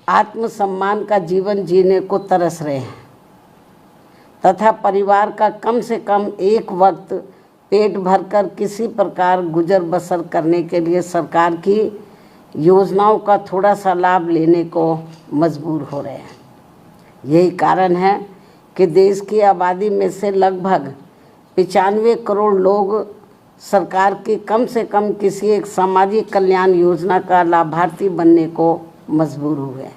आत्मसम्मान का जीवन जीने को तरस रहे हैं तथा परिवार का कम से कम एक वक्त पेट भरकर किसी प्रकार गुजर बसर करने के लिए सरकार की योजनाओं का थोड़ा सा लाभ लेने को मजबूर हो रहे हैं। यही कारण है कि देश की आबादी में से लगभग 95 करोड़ लोग सरकार की कम से कम किसी एक सामाजिक कल्याण योजना का लाभार्थी बनने को मजबूर हुए,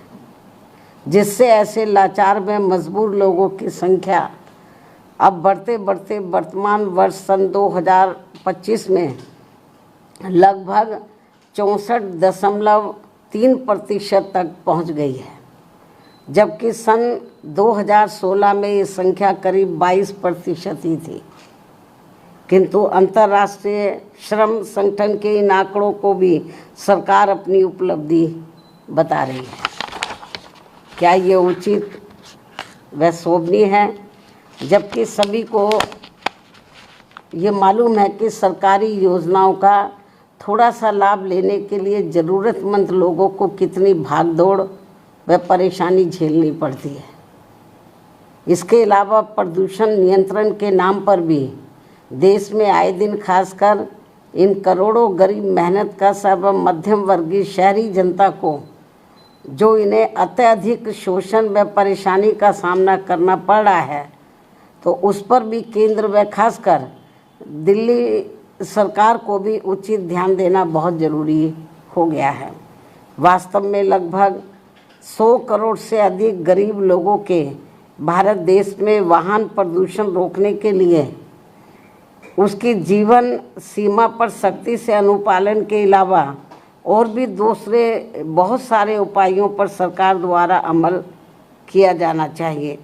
जिससे ऐसे लाचार व मजबूर लोगों की संख्या अब बढ़ते बढ़ते वर्तमान वर्ष सन 2025 में लगभग 64.3% तक पहुंच गई है, जबकि सन 2016 में ये संख्या करीब 22% ही थी। किंतु अंतर्राष्ट्रीय श्रम संगठन के इन आंकड़ों को भी सरकार अपनी उपलब्धि बता रही है। क्या ये उचित व शोभनीय है? जबकि सभी को ये मालूम है कि सरकारी योजनाओं का थोड़ा सा लाभ लेने के लिए ज़रूरतमंद लोगों को कितनी भागदौड़ व परेशानी झेलनी पड़ती है। इसके अलावा प्रदूषण नियंत्रण के नाम पर भी देश में आए दिन खासकर इन करोड़ों गरीब मेहनत का सर्व मध्यम वर्गीय शहरी जनता को जो इन्हें अत्यधिक शोषण व परेशानी का सामना करना पड़ रहा है, तो उस पर भी केंद्र व खासकर दिल्ली सरकार को भी उचित ध्यान देना बहुत ज़रूरी हो गया है। वास्तव में लगभग 100 करोड़ से अधिक गरीब लोगों के भारत देश में वाहन प्रदूषण रोकने के लिए उसकी जीवन सीमा पर सख्ती से अनुपालन के अलावा और भी दूसरे बहुत सारे उपायों पर सरकार द्वारा अमल किया जाना चाहिए,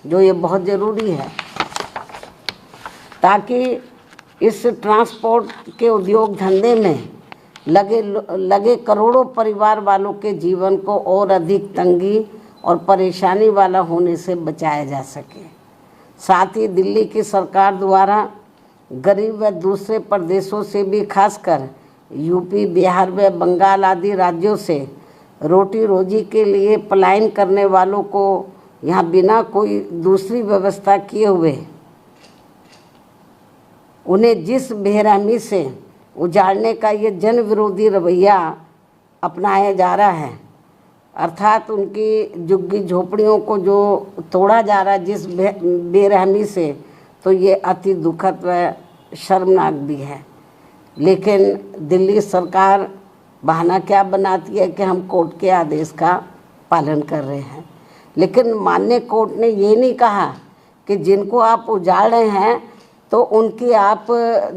जो ये बहुत ज़रूरी है, ताकि इस ट्रांसपोर्ट के उद्योग धंधे में लगे करोड़ों परिवार वालों के जीवन को और अधिक तंगी और परेशानी वाला होने से बचाया जा सके। साथ ही दिल्ली की सरकार द्वारा गरीब व दूसरे प्रदेशों से भी खासकर यूपी, बिहार व बंगाल आदि राज्यों से रोटी रोजी के लिए पलायन करने वालों को यहाँ बिना कोई दूसरी व्यवस्था किए हुए उन्हें जिस बेरहमी से उजाड़ने का ये जन विरोधी रवैया अपनाया जा रहा है, अर्थात उनकी झुग्गी झोपड़ियों को जो तोड़ा जा रहा है जिस बेरहमी से, तो ये अति दुखद व शर्मनाक भी है। लेकिन दिल्ली सरकार बहाना क्या बनाती है कि हम कोर्ट के आदेश का पालन कर रहे हैं, लेकिन माननीय कोर्ट ने ये नहीं कहा कि जिनको आप उजाड़ रहे हैं तो उनकी आप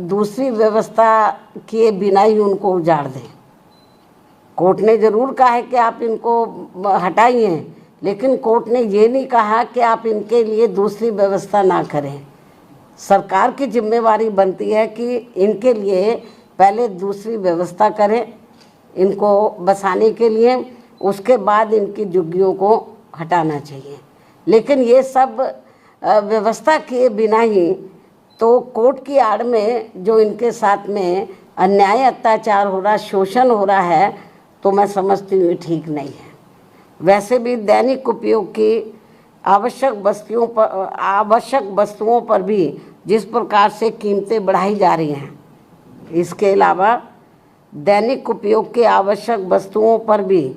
दूसरी व्यवस्था किए बिना ही उनको उजाड़ दें। कोर्ट ने ज़रूर कहा है कि आप इनको हटाइए, लेकिन कोर्ट ने ये नहीं कहा कि आप इनके लिए दूसरी व्यवस्था ना करें। सरकार की जिम्मेवारी बनती है कि इनके लिए पहले दूसरी व्यवस्था करें इनको बसाने के लिए, उसके बाद इनकी झुग्गियों को हटाना चाहिए। लेकिन ये सब व्यवस्था किए बिना ही तो कोर्ट की आड़ में जो इनके साथ में अन्याय अत्याचार हो रहा, शोषण हो रहा है, तो मैं समझती हूँ ठीक नहीं है। वैसे भी दैनिक उपयोग की आवश्यक वस्तुओं पर भी जिस प्रकार से कीमतें बढ़ाई जा रही हैं, इसके अलावा दैनिक उपयोग के आवश्यक वस्तुओं पर भी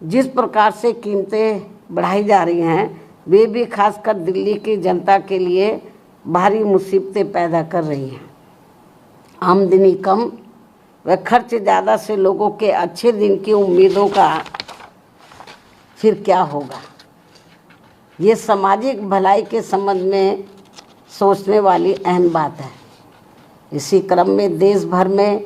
जिस प्रकार से कीमतें बढ़ाई जा रही हैं, वे भी खासकर दिल्ली की जनता के लिए भारी मुसीबतें पैदा कर रही हैं। आमदनी कम व खर्च ज़्यादा से लोगों के अच्छे दिन की उम्मीदों का फिर क्या होगा, ये सामाजिक भलाई के संबंध में सोचने वाली अहम बात है। इसी क्रम में देश भर में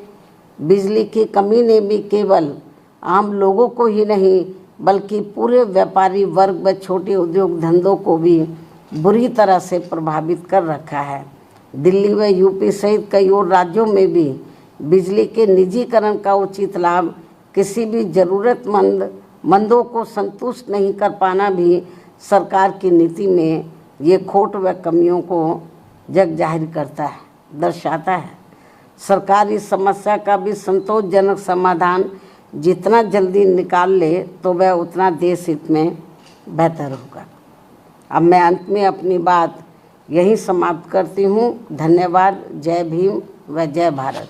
बिजली की कमी ने भी केवल आम लोगों को ही नहीं बल्कि पूरे व्यापारी वर्ग व छोटे उद्योग धंधों को भी बुरी तरह से प्रभावित कर रखा है। दिल्ली व यूपी सहित कई और राज्यों में भी बिजली के निजीकरण का उचित लाभ किसी भी ज़रूरतमंदों को संतुष्ट नहीं कर पाना भी सरकार की नीति में ये खोट व कमियों को जग जाहिर करता है, दर्शाता है। सरकार इस समस्या का भी संतोषजनक समाधान जितना जल्दी निकाल ले तो वह उतना देश हित में बेहतर होगा। अब मैं अंत में अपनी बात यहीं समाप्त करती हूँ। धन्यवाद। जय भीम व जय भारत।